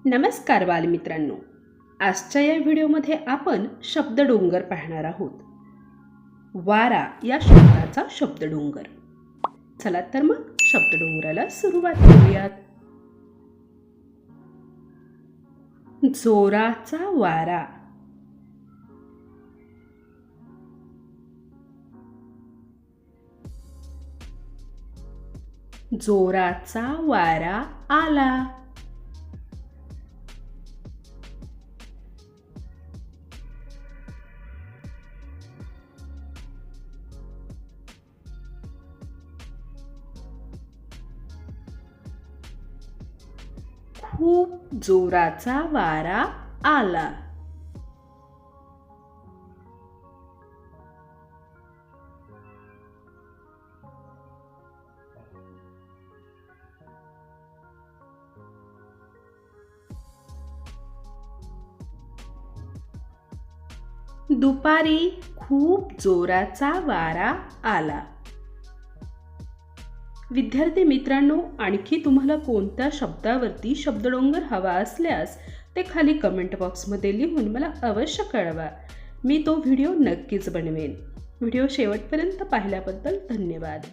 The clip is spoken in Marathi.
नमस्कार बालमित्रांनो, आजच्या या व्हिडिओमध्ये आपण शब्दडोंगर पाहणार आहोत. वारा या शब्दाचा शब्दडोंगर. चला तर मग शब्दडोंगराला सुरुवात करूयात. जोराचा वारा. जोराचा वारा आला. खूप जोराचा वारा आला. दुपारी खूप जोराचा वारा आला. विद्यार्थी मित्रांनो, आणखी तुम्हाला कोणत्या शब्दावरती शब्दडोंगर हवा असल्यास ते खाली कमेंट बॉक्समध्ये लिहून मला अवश्य कळवा. मी तो व्हिडिओ नक्कीच बनवेन. व्हिडिओ शेवटपर्यंत पाहिल्याबद्दल धन्यवाद.